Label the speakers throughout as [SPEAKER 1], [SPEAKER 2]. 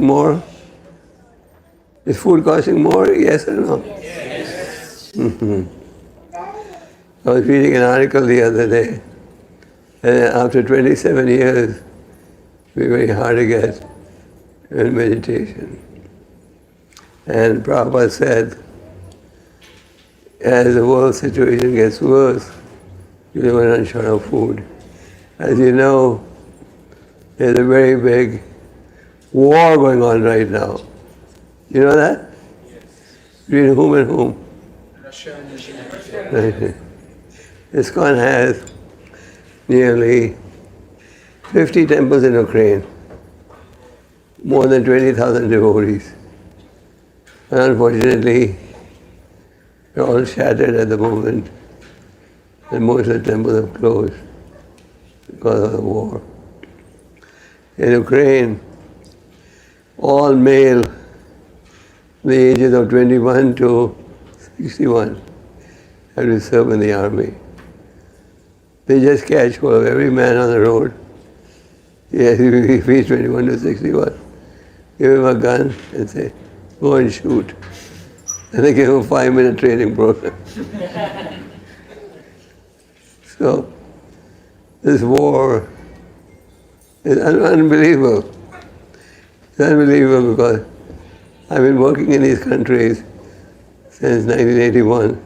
[SPEAKER 1] costing more? Is food costing more? Yes or no?
[SPEAKER 2] Yes.
[SPEAKER 1] I was reading an article the other day, and after 27 years, it was very hard to get in meditation. And Prabhupada said, as the world situation gets worse, you will run short of food. As you know, there's a very big war going on right now. You know that?
[SPEAKER 2] Yes.
[SPEAKER 1] Between whom and whom?
[SPEAKER 2] Russia and Russia.
[SPEAKER 1] ISKCON has nearly 50 temples in Ukraine, more than 20,000 devotees. And unfortunately, they're all shattered at the moment, and most of the temples have closed because of the war. In Ukraine, all male, the ages of 21 to 61, have to serve in the army. They just catch hold of every man on the road. Yes, if he's 21 to 61, give him a gun and say, go and shoot. And they give him a 5-minute training program. So, this war is unbelievable. It's unbelievable because I've been working in these countries since 1981.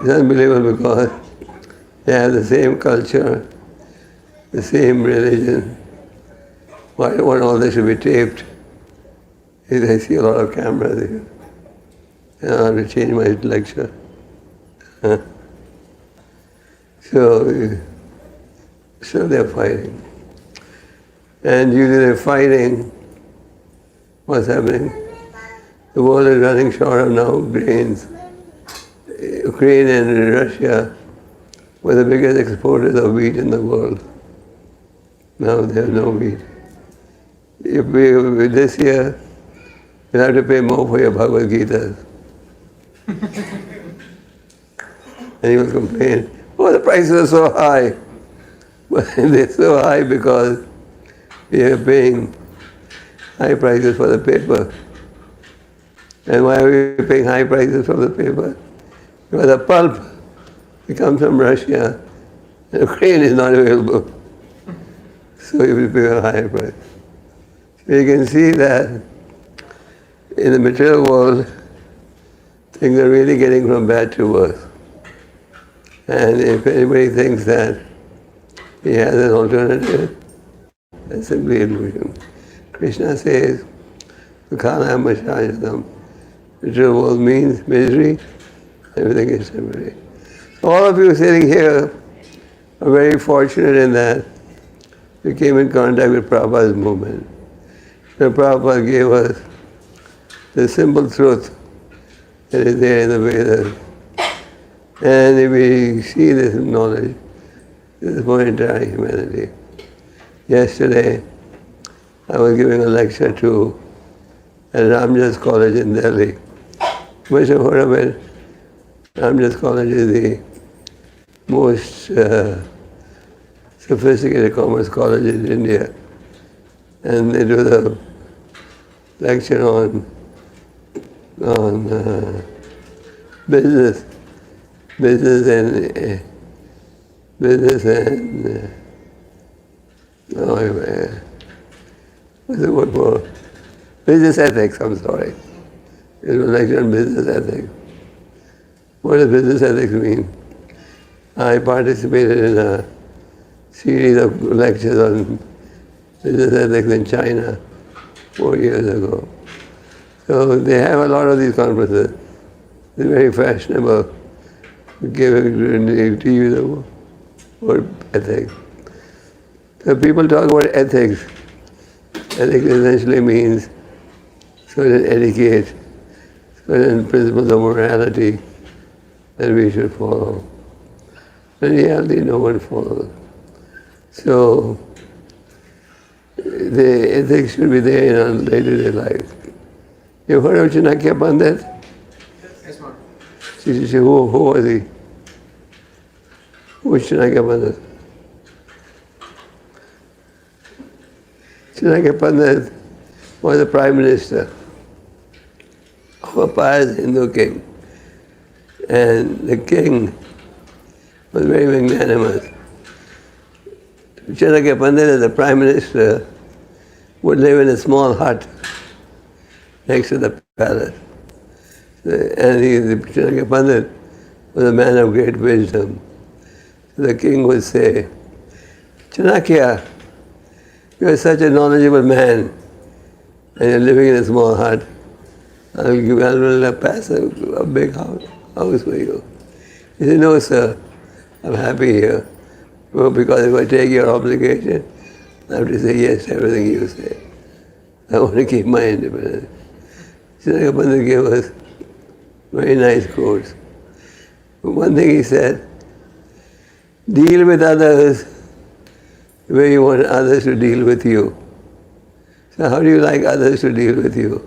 [SPEAKER 1] It's unbelievable because they have the same culture, the same religion. Why don't all this should be taped? I see a lot of cameras here. And I have to change my lecture. So they're fighting. And due to their fighting, what's happening? The world is running short of now grains. Ukraine and Russia were the biggest exporters of wheat in the world. Now there's no wheat. This year, you'll have to pay more for your Bhagavad Gita. And he will complain, oh, the prices are so high. But they're so high because we are paying high prices for the paper. And why are we paying high prices for the paper? Because the pulp, it comes from Russia, and Ukraine is not available. So you will pay a higher price. So you can see that in the material world, things are really getting from bad to worse. And if anybody thinks that he has an alternative, that's simply illusion. Krishna says, Sukhanam Mashajadam. Material world means misery, everything is temporary. All of you sitting here are very fortunate in that you came in contact with Prabhupada's movement. So Prabhupada gave us the simple truth that is there in the Vedas. And if we see this knowledge, this is for entire humanity. Yesterday, I was giving a lecture at Ramjas College in Delhi. You must have heard of it. Ramjas College is the most sophisticated commerce college in India. And they do the lecture on business and what's the word for? Business ethics, I'm sorry. It was a lecture on business ethics. What does business ethics mean? I participated in a series of lectures on business ethics in China 4 years ago. So they have a lot of these conferences. They're very fashionable. To use the word ethics. So people talk about ethics. Ethics essentially means certain etiquette, certain principles of morality that we should follow. In reality, no one follows. So the ethics should be there in our day-to-day life. You've heard of Chanakya Pandit?
[SPEAKER 2] Yes, ma'am.
[SPEAKER 1] Who was he? Who was Chanakya Pandit? Chanakya Pandit was the Prime Minister of a pious Hindu king. And the king was very magnanimous. Chanakya Pandit, the Prime Minister, would live in a small hut next to the palace. And the Chanakya Pandit was a man of great wisdom. The king would say, Chanakya, you are such a knowledgeable man, and you're living in a small hut. I'll pass a big house for you. He said, no, sir, I'm happy here. Well, because if I take your obligation, I have to say yes to everything you say. I want to keep my independence. Chanakya Pandit gave us very nice quotes. One thing he said, deal with others the way you want others to deal with you. So how do you like others to deal with you?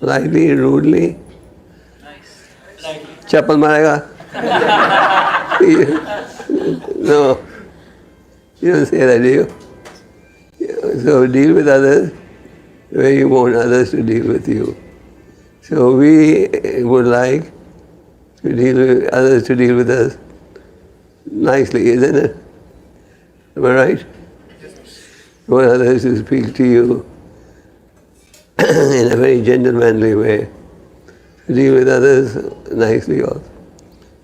[SPEAKER 1] Lightly, rudely?
[SPEAKER 3] Nice. Lightly.
[SPEAKER 1] Chappal marega? No. You don't say that, do you? So deal with others the way you want others to deal with you. So we would like to deal with others to deal with us nicely, isn't it? Am I right? You want others to speak to you in a very gentlemanly way. To deal with others nicely also.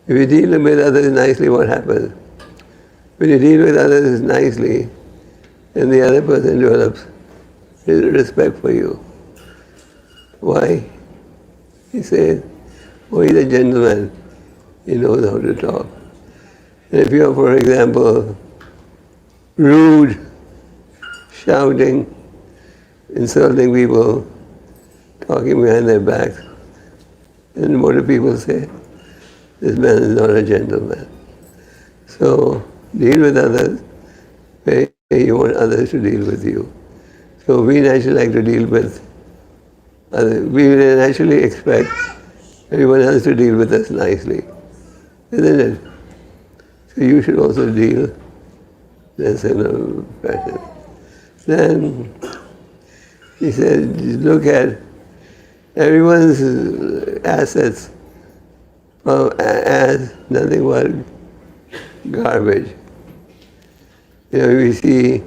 [SPEAKER 1] If you deal with others nicely, what happens? When you deal with others nicely, then the other person develops his respect for you. Why? He says, oh, he's a gentleman. He knows how to talk. And if you're, for example, rude, shouting, insulting people, talking behind their backs, then what do people say? This man is not a gentleman. So deal with others where you want others to deal with you. So we naturally like to deal with others. We naturally expect everyone else to deal with us nicely, isn't it? So you should also deal in a similar fashion. Then he said, look at everyone's assets as nothing but garbage. You know, we see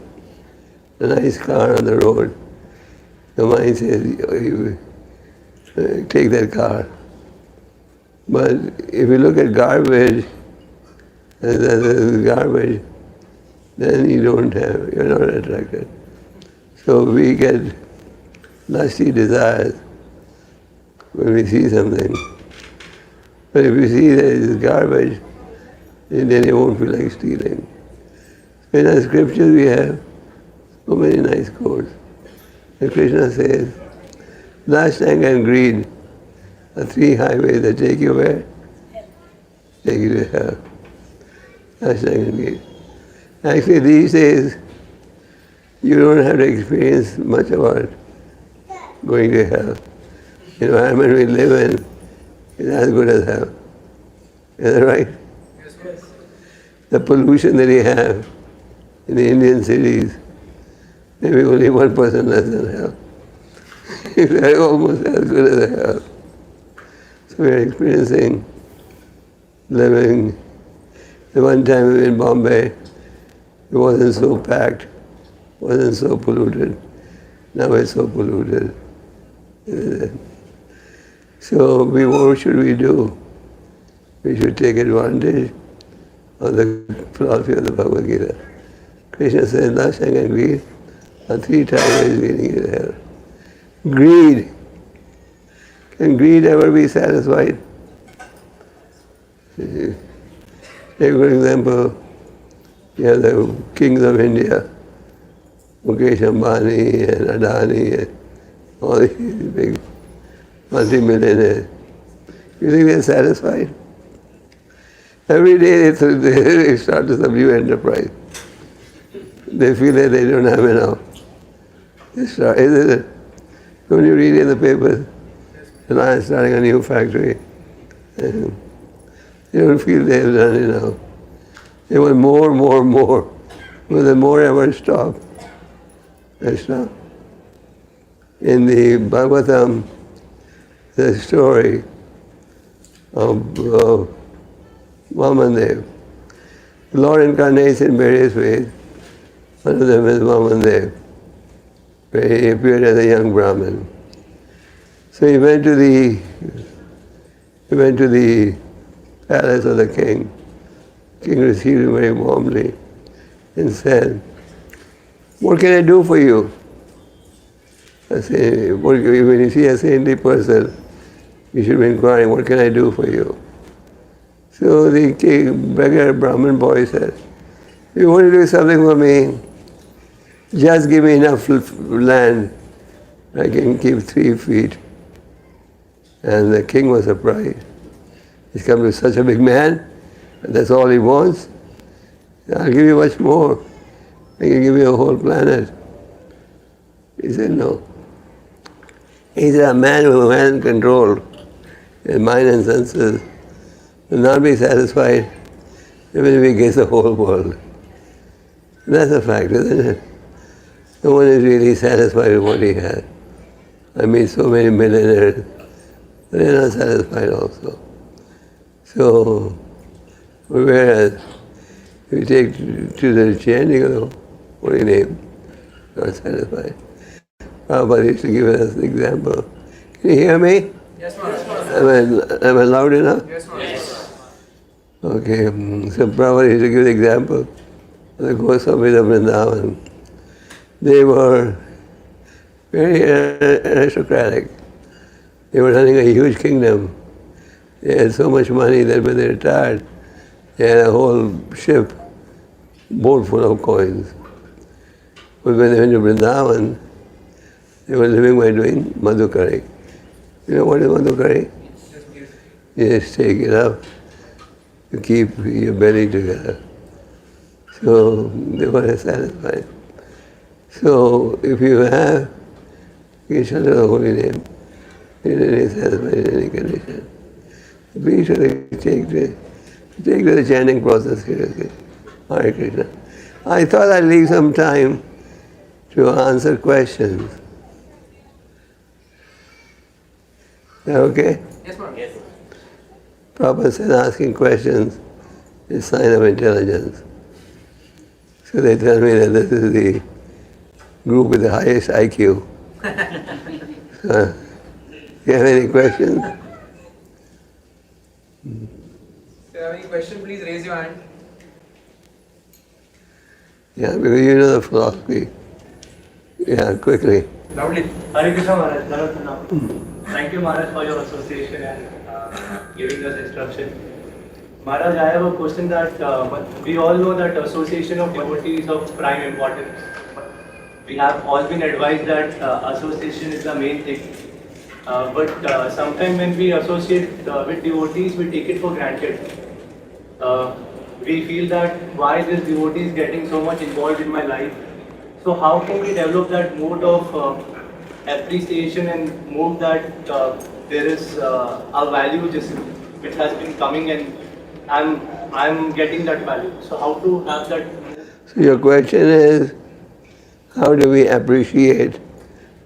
[SPEAKER 1] a nice car on the road, the mind says, take that car. But if you look at garbage, as garbage, then you're not attracted. So we get lusty desires when we see something. But if you see that it's garbage, then you won't feel like stealing. In our scriptures we have so many nice quotes. And Krishna says, lust, anger and greed are three highways that take you where? Take you to hell. Lust, anger and greed. Actually these days, you don't have to experience much about going to hell. The environment we live in is as good as hell. Is that right?
[SPEAKER 2] Yes.
[SPEAKER 1] The pollution that we have in the Indian cities, maybe only 1% less than hell. It's almost as good as hell. So we're experiencing living. The one time in Bombay, it wasn't so packed, wasn't so polluted. Now it's so polluted. So what should we do? We should take advantage of the philosophy of the Bhagavad Gita. Krishna says, lust, anger, and greed are three tigers leading you to hell. Greed. Can greed ever be satisfied? Take, for example, you have the kings of India, Mukesh Ambani and Adani and all these big multi-millionaires. You think they're satisfied? Every day they start some new enterprise. They feel that they don't have enough. Isn't it? When you read in the papers, Reliance starting a new factory, and they don't feel they have done enough. They want more, more, more. Will the more ever stop? They stop. In the Bhagavatam, the story of Vamandev. The Lord incarnates in various ways. One of them is Vamandev, where he appeared as a young Brahmin. So he went to the palace of the king. The king received him very warmly and said, "What can I do for you?" I say, when you see a saintly person, you should be inquiring, "What can I do for you?" So the beggar Brahmin boy said, "If you want to do something for me, just give me enough land. I can keep 3 feet." And the king was surprised. He's come to such a big man, and that's all he wants. "I'll give you much more. I can give you a whole planet." He said, "No." He said, "A man who hasn't control his mind and senses will not be satisfied even if he gets the whole world." That's a fact, isn't it? No one is really satisfied with what he has. I meet so many millionaires, but they're not satisfied also. So, whereas if you take to the chanting of the holy name, not satisfied. Prabhupada used to give us an example. Can you hear me?
[SPEAKER 2] Yes, Maharaj.
[SPEAKER 1] Am I loud enough?
[SPEAKER 2] Yes, Maharaj.
[SPEAKER 1] Okay, so Prabhupada used to give the example of the Goswami of Vrindavan. They were very aristocratic. They were running a huge kingdom. They had so much money that when they retired, they had a whole ship, boat full of coins. But when they went to Vrindavan, they were living by doing madhukari. You know what is madhukari? You just take it up to keep your belly together. So they were satisfied. So if you have Krishna, the holy name, you're really satisfied in any condition. We should take the chanting process seriously. Hare Krishna. I thought I'd leave some time to answer questions. Is that okay?
[SPEAKER 2] Yes, Maharaj. Yes.
[SPEAKER 1] Prabhupada said asking questions is a sign of intelligence. So they tell me that this is the group with the highest IQ. So, you have any questions?
[SPEAKER 2] If you have any question, please raise your hand.
[SPEAKER 1] Yeah, because you know the philosophy. Yeah, quickly.
[SPEAKER 2] Loudly.
[SPEAKER 3] Hare Krishna Maharaj, Narottam. Thank you Maharaj for your association and giving us instruction. Maharaj, I have a question that we all know that association of devotees is of prime importance. We have all been advised that association is the main thing. But sometimes when we associate with devotees, we take it for granted. We feel that why this devotee is getting so much involved in my life. So how can we develop that mode of appreciation and mode that there is a value which has been coming and I'm getting that value. So how to have that?
[SPEAKER 1] So your question is, how do we appreciate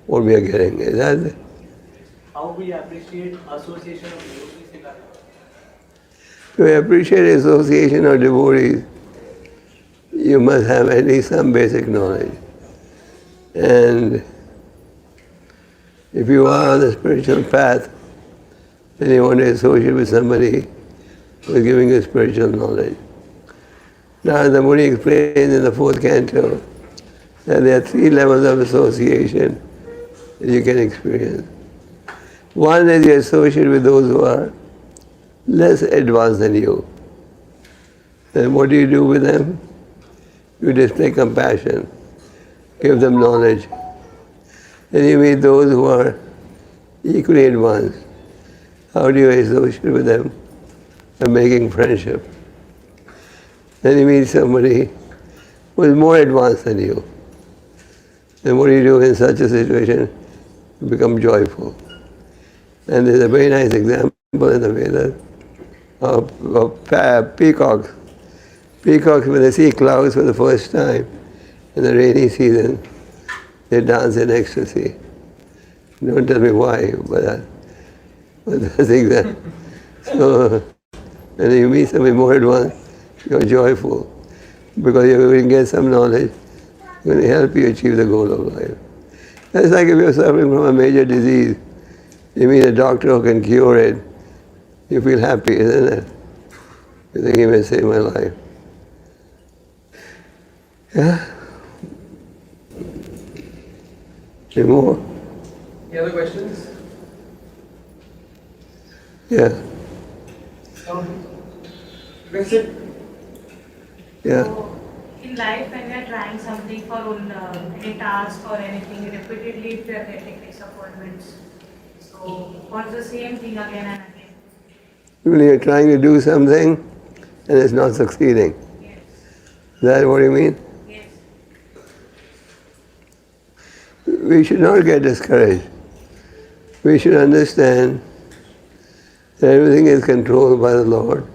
[SPEAKER 1] what we are getting? Is that it?
[SPEAKER 3] How we appreciate association of devotees in our life?
[SPEAKER 1] To appreciate association of devotees, you must have at least some basic knowledge. And if you are on the spiritual path, then you want to associate with somebody who is giving you spiritual knowledge. Now the Muni explains in the 4th canto that there are 3 levels of association that you can experience. One is you associate with those who are less advanced than you. Then what do you do with them? You display compassion, give them knowledge. Then you meet those who are equally advanced. How do you associate with them? By making friendship. Then you meet somebody who is more advanced than you. Then what do you do in such a situation? You become joyful. And there's a very nice example in the Vedas of peacocks. Peacocks, when they see clouds for the first time in the rainy season, they dance in ecstasy. Don't tell me why, but I think that. So, when you meet somebody more advanced, you're joyful because you're going to get some knowledge, going to help you achieve the goal of life. It's like if you're suffering from a major disease, you meet a doctor who can cure it, you feel happy, isn't it? You think he may save my life. Yeah? Any more?
[SPEAKER 2] Any other questions?
[SPEAKER 1] Yeah.
[SPEAKER 2] That's it.
[SPEAKER 1] Yeah.
[SPEAKER 4] So, in life, when we are trying something for any task or anything, repeatedly we are getting disappointments. So, what's the same thing again and again?
[SPEAKER 1] When you're trying to do something and it's not succeeding.
[SPEAKER 4] Yes.
[SPEAKER 1] Is that what you mean?
[SPEAKER 4] Yes.
[SPEAKER 1] We should not get discouraged. We should understand that everything is controlled by the Lord.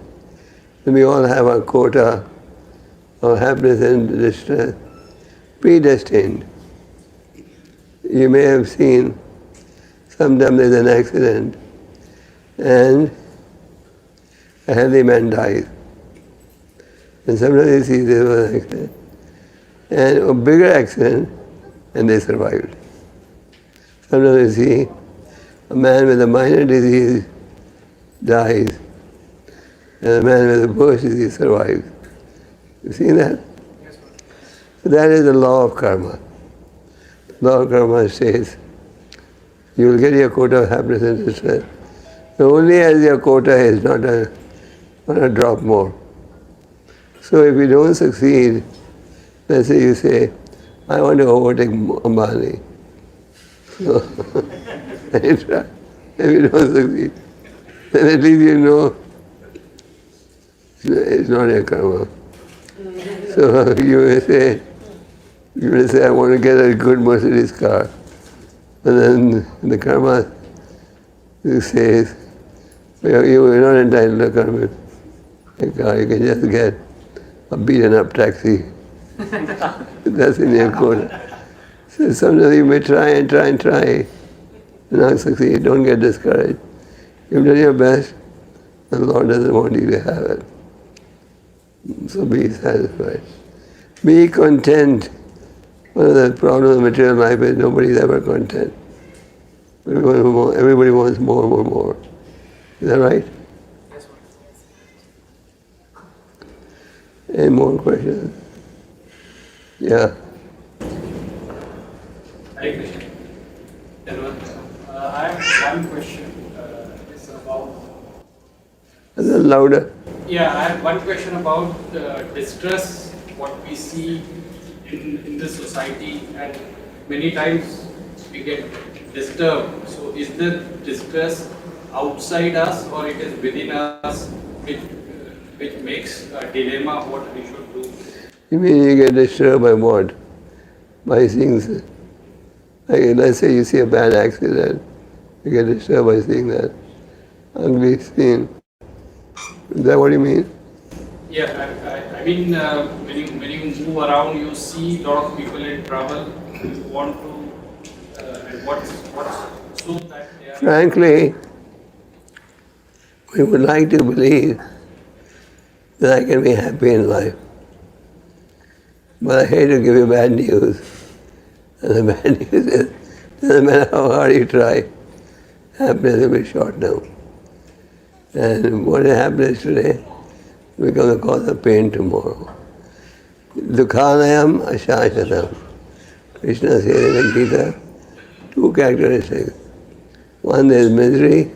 [SPEAKER 1] And we all have our quota of happiness and distress, predestined. You may have seen sometimes there's an accident and a healthy man dies. And sometimes you see there was an accident and a bigger accident and they survived. Sometimes you see a man with a minor disease dies and a man with a worse disease survives. You see that? So that is the law of karma. The law of karma says you will get your quota of happiness and distress. Only as your quota is, not a drop more. So if you don't succeed, let's say you say, I want to overtake Ambani. So, and you try. If you don't succeed, then at least you know it's not your karma. So you may say, I want to get a good Mercedes car. And then the karma says, you are not entitled to a car. You can just get a beaten up taxi. That's in your quota. So sometimes you may try and not succeed. Don't get discouraged. You've done your best, the Lord doesn't want you to have it. So be satisfied. Be content. One of the problems of material life is nobody is ever content. Everybody wants more, more, more. Is that right? Any more questions? Yeah.
[SPEAKER 5] Hare Krishna. I have one question. It's about.
[SPEAKER 1] A little louder.
[SPEAKER 5] Yeah, I have one question about distress, what we see in the society, and many times we get disturbed. So is the distress outside us or it is within us, which makes a dilemma what we should do?
[SPEAKER 1] You mean you get disturbed by what? By seeing, like, let's say you see a bad accident, you get disturbed by seeing that ugly scene. Is that what you mean?
[SPEAKER 5] Yeah, I mean, when you move around, you see a lot of people in trouble. You want to, and what's so that they are.
[SPEAKER 1] Frankly, we would like to believe that I can be happy in life. But I hate to give you bad news. And the bad news is, doesn't matter how hard you try, happiness will be short now. And what is happiness today becomes a cause of pain tomorrow. Dukhanayam ashashatam. Krishna says in the Gita, two characteristics. One is misery,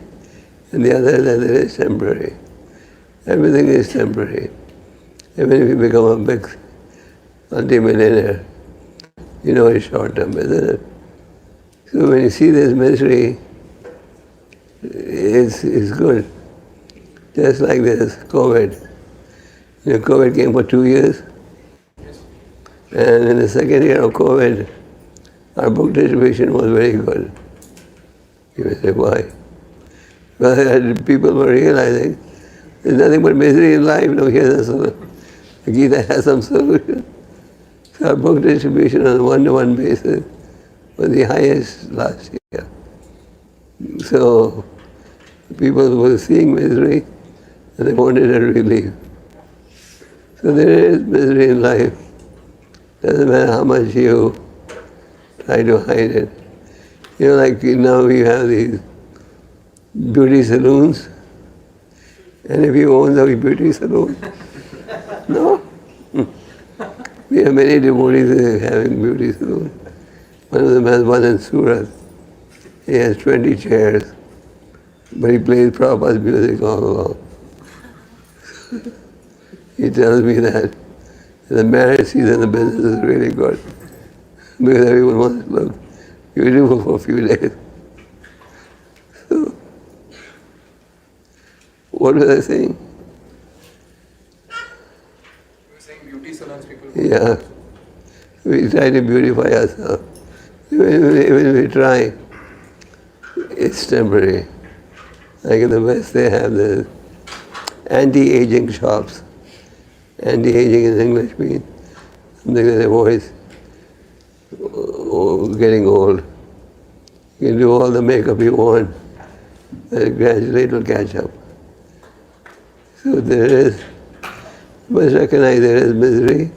[SPEAKER 1] and the other is that it is temporary. Everything is temporary. Even if you become a big multi-millionaire, you know it's short term, isn't it? So when you see this misery, it's good. Just like this COVID. You know, COVID came for 2 years. And in the second year of COVID, our book distribution was very good. You may say, why? Well, people were realizing there's nothing but misery in life. No, here's a solution. The Gita has some solution. So our book distribution on a one-to-one basis was the highest last year. So people were seeing misery and they wanted a relief. So there is misery in life. Doesn't matter how much you try to hide it. You know, like now we have these beauty salons. And if you own a beauty salon, no? We have many devotees having beauty salons. One of them has one in Surat. He has 20 chairs, but he plays Prabhupada's music all along. He tells me that the marriage season, the business is really good because everyone wants to look beautiful for a few days. So, what was I saying?
[SPEAKER 2] You were saying beauty salons people.
[SPEAKER 1] Yeah, we try to beautify ourselves. Even we try, it's temporary. Like in the West, they have the anti-aging shops. Anti-aging in English means something that avoids getting old. You can do all the makeup you want, but gradually it will catch up. So there is, you must recognize there is misery,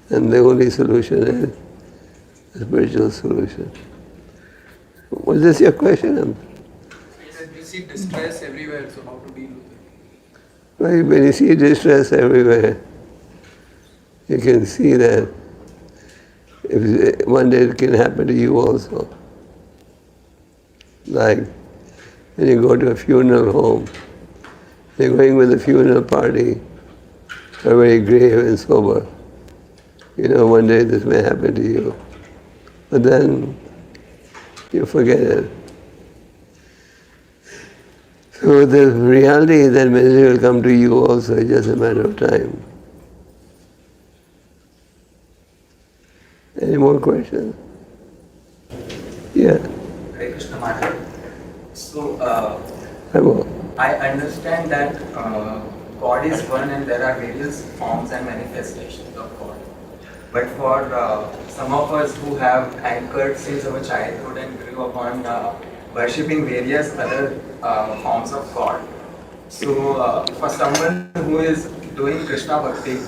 [SPEAKER 1] and the only solution is a spiritual solution. Was this your question?
[SPEAKER 2] You see distress everywhere, so how to deal with it?
[SPEAKER 1] Well, when you see distress everywhere, you can see that if one day it can happen to you also. Like when you go to a funeral home, you're going with a funeral party, are very grave and sober. You know, one day this may happen to you. But then you forget it. So the reality is that misery will come to you also, it's just a matter of time. Any more questions? Yeah.
[SPEAKER 6] Hare Krishna Maharaja. So,
[SPEAKER 1] I will.
[SPEAKER 6] I understand that God is one and there are various forms and manifestations of God. But for some of us who have anchored since our childhood and grew upon worshipping various other forms of God. So, for someone who is doing Krishna Bhakti,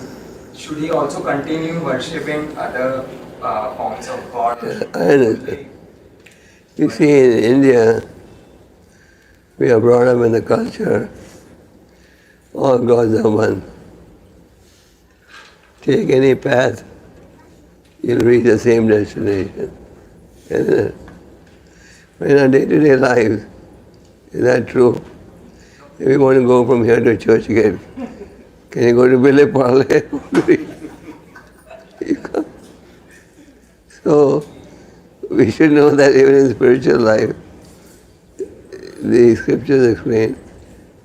[SPEAKER 6] should he also continue worshipping other forms of God?
[SPEAKER 1] I understand. You see, in India, we are brought up in the culture, all gods are one. Take any path, you'll reach the same destination. Isn't it? But in our day-to-day lives, is that true? If you want to go from here to church again, can you go to Ville Parle? You can't. So, we should know that even in spiritual life, the scriptures explain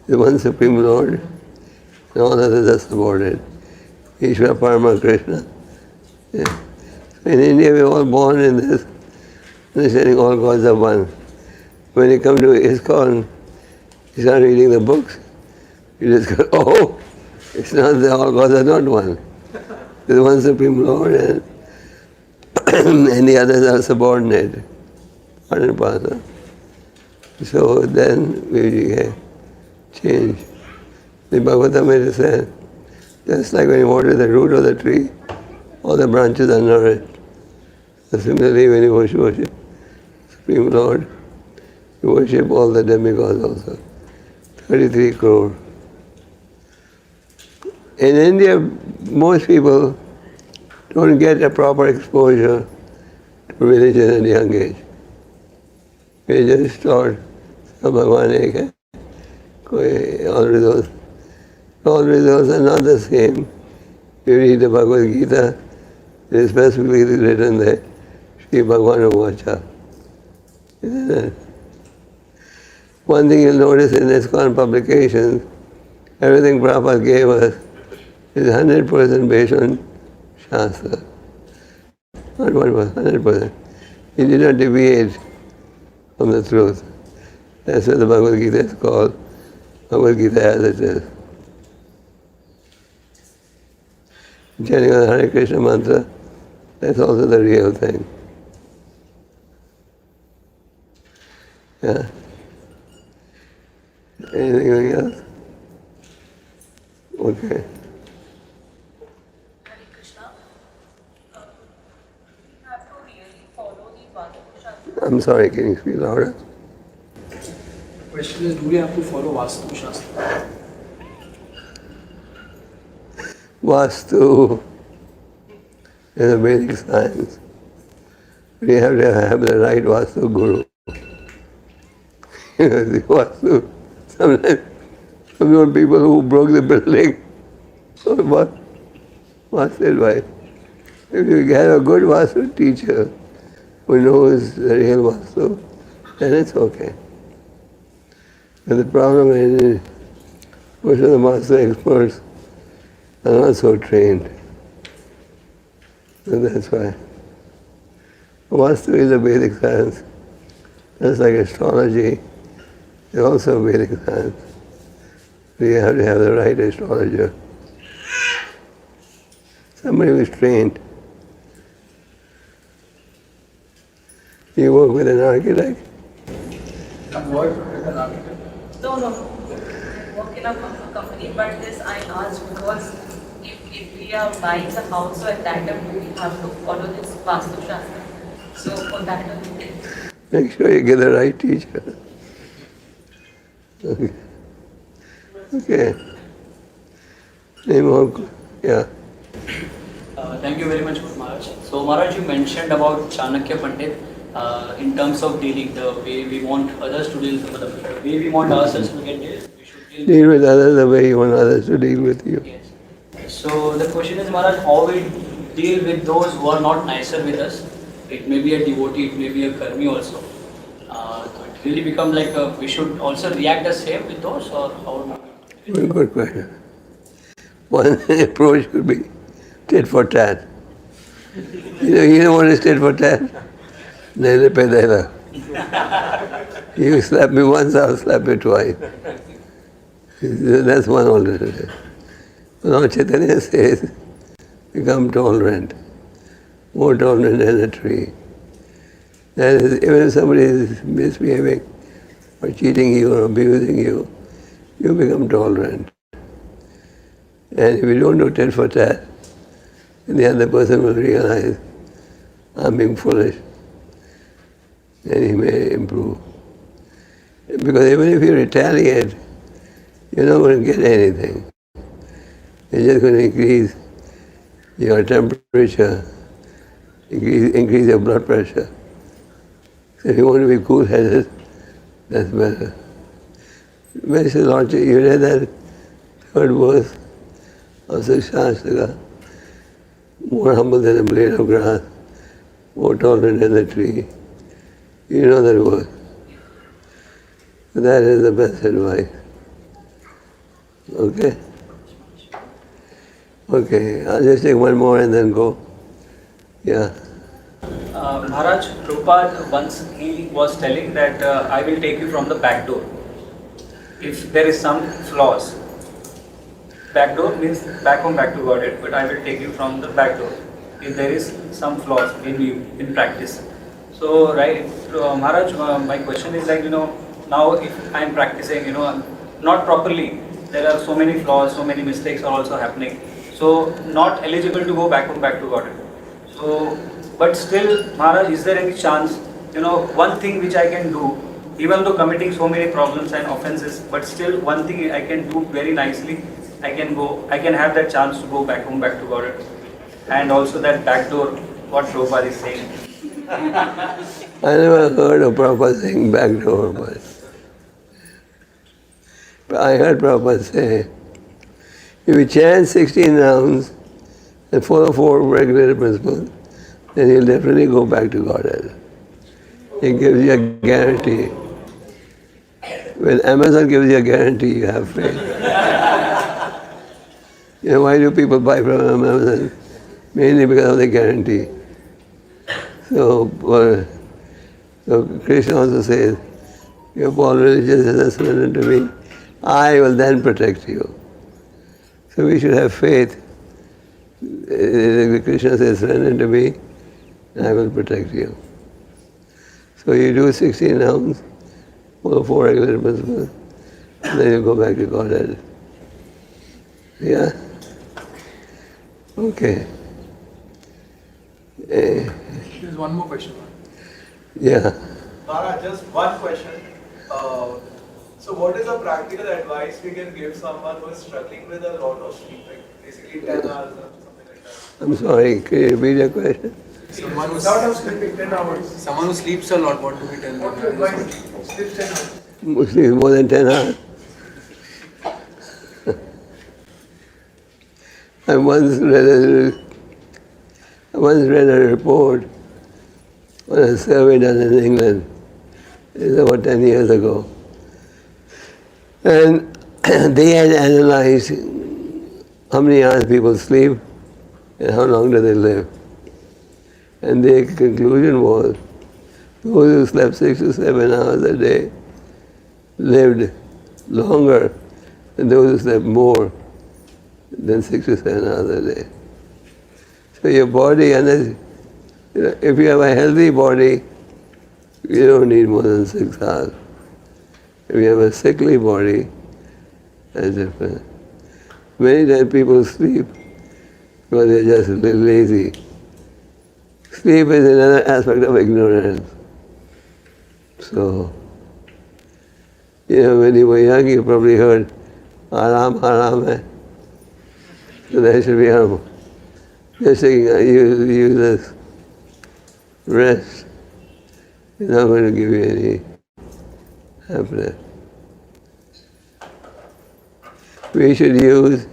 [SPEAKER 1] the one Supreme Lord and all others are subordinate. Ishvara Parama Krishna. Yeah. So in India, we're all born in this understanding all gods are one. When you come to ISKCON, you start reading the books, you just go, oh, it's not that all gods are not one. There's one Supreme Lord and and the others are subordinate. Part and parcel. So then we change. The Bhagavatam said, just like when you water the root of the tree, all the branches are nourished. So similarly, when you worship Supreme Lord, you worship all the demigods also. 33 crore. In India, most people don't get a proper exposure to religion at a young age. We just taught, Bhagwan ek hai, all results are not the same. You read the Bhagavad Gita, it is specifically written there, Shri Bhagwan Vacha. Isn't it? One thing you'll notice in ISKCON publications, everything Prabhupada gave us is 100% based on Shastra. Not 100%. He did not deviate from the truth. That's what the Bhagavad Gita is called. Bhagavad Gita as it is. Chanting on the Hare Krishna mantra, that's also the real thing. Yeah. Anything else? Okay.
[SPEAKER 7] Hare Krishna. We have to really follow the Vastu Shastra.
[SPEAKER 1] I'm sorry, can you speak louder?
[SPEAKER 2] The question is, do we have to follow Vastu Shastra?
[SPEAKER 1] Vastu is a Vedic science. We have to have the right Vastu Guru. The Vastu, sometimes some people who broke the building, what's the advice? If you have a good Vastu teacher who knows the real Vastu, then it's okay. But the problem is, most of the Vastu experts are not so trained. So that's why. Vastu is a Vedic science. Just like astrology is also a Vedic science. We have to have the right astrologer. Somebody who is trained. You work with an architect?
[SPEAKER 2] Work with an architect?
[SPEAKER 7] No. I work in a company, but this I asked because if we are buying a house, so at that time we have to follow this Vastu Shastra. So for that only.
[SPEAKER 1] Make sure you get the right teacher. Okay. Okay. Any more? Yeah.
[SPEAKER 8] Thank you very much, Maharaj. So Maharaj, you mentioned about Chanakya Pandit in terms of dealing, the way we want others to deal, the way we want ourselves to get dealt, we should
[SPEAKER 1] Deal with others the way you want others to deal with you.
[SPEAKER 8] Yes. So the question is, Maharaj, how we deal with those who are not nicer with us? It may be a devotee, it may be a karmi also. So it really becomes like we should also react the same with those, or how?
[SPEAKER 1] Very good question. One approach could be tit for tat. You don't want to tit for tat? Nele pe dela. You slap me once, I'll slap you twice. That's one alternative. Lord Chaitanya says, become tolerant, more tolerant than a tree. That is, even if somebody is misbehaving or cheating you or abusing you, you become tolerant. And if you don't do tit for tat, then the other person will realize, I'm being foolish, and he may improve. Because even if you retaliate, you're not going to get anything. You're just going to increase your temperature, increase your blood pressure. So if you want to be cool-headed, that's better. Where's the Lord? You read that third verse of Shastra, more humble than a blade of grass, more tolerant than a tree. You know that verse. That is the best advice. Okay? Okay, I'll just take one more and then go. Yeah.
[SPEAKER 8] Maharaj, Prabhupada once he was telling that I will take you from the back door. If there is some flaws, back door means back home, back to Godhead, but I will take you from the back door. If there is some flaws in you, in practice. So, right, Maharaj, my question is like, now if I am practicing, not properly, there are so many flaws, so many mistakes are also happening. So, not eligible to go back home, back to Godhead. So, but still, Maharaj, is there any chance, one thing which I can do, even though committing so many problems and offenses, but still one thing I can do very nicely, I can have that chance to go back home, back to Godhead. And also that back door, what Prabhupada is saying.
[SPEAKER 1] I never heard of Prabhupada saying back door, but I heard Prabhupada say, if you chant 16 rounds and follow 4 regular principles, then you'll definitely go back to Godhead. It gives you a guarantee. When Amazon gives you a guarantee, you have faith. Why do people buy from Amazon? Mainly because of the guarantee. So Krishna also says, you're all religious and surrender to me, I will then protect you. So we should have faith. Krishna says, surrender to me, and I will protect you. So you do 16 rounds, follow 4 regular principles, Then you go back to Godhead. Yeah? Okay.
[SPEAKER 2] There's one more question.
[SPEAKER 1] Yeah.
[SPEAKER 9] Maharaj, just one question. So what is the practical advice we can give someone who is struggling with a lot of sleep, like basically 10 hours or something like that?
[SPEAKER 1] I'm sorry, can you repeat your question?
[SPEAKER 2] Someone who's
[SPEAKER 9] Without sleeping 10 hours.
[SPEAKER 2] someone who sleeps a lot, what do we tell them?
[SPEAKER 9] What advice? Sleep 10 hours.
[SPEAKER 1] Mostly more than 10 hours. I once read a report on a survey done in England. It's about 10 years ago. And they had analyzed how many hours people sleep and how long do they live. And their conclusion was those who slept 6 to 7 hours a day lived longer than those who slept more than 6 to 7 hours a day. So your body, if you have a healthy body, you don't need more than 6 hours. If you have a sickly body, that's different. Many times people sleep because they're just a little lazy. Sleep is another aspect of ignorance. So, when you were young, you probably heard, "Haram, haram hai." So that should be harmful. Just saying, use this rest. It's not going to give you any happiness. We should use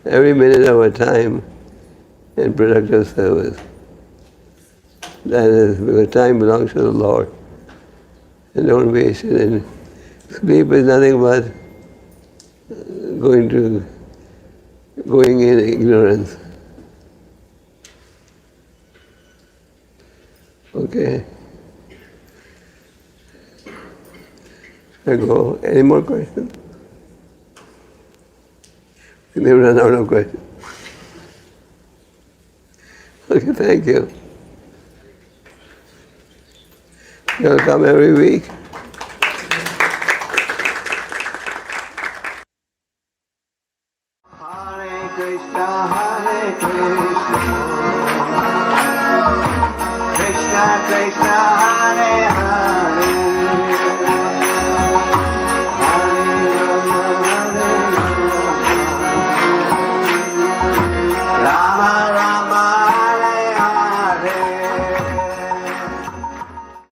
[SPEAKER 1] every minute of our time in productive service. That is, because time belongs to the Lord. And don't waste it. And sleep is nothing but going in ignorance. Okay. I go. Any more questions? They've run out of questions. Okay, thank you. You'll come every week?
[SPEAKER 10] Hare Krishna, Krishna Krishna,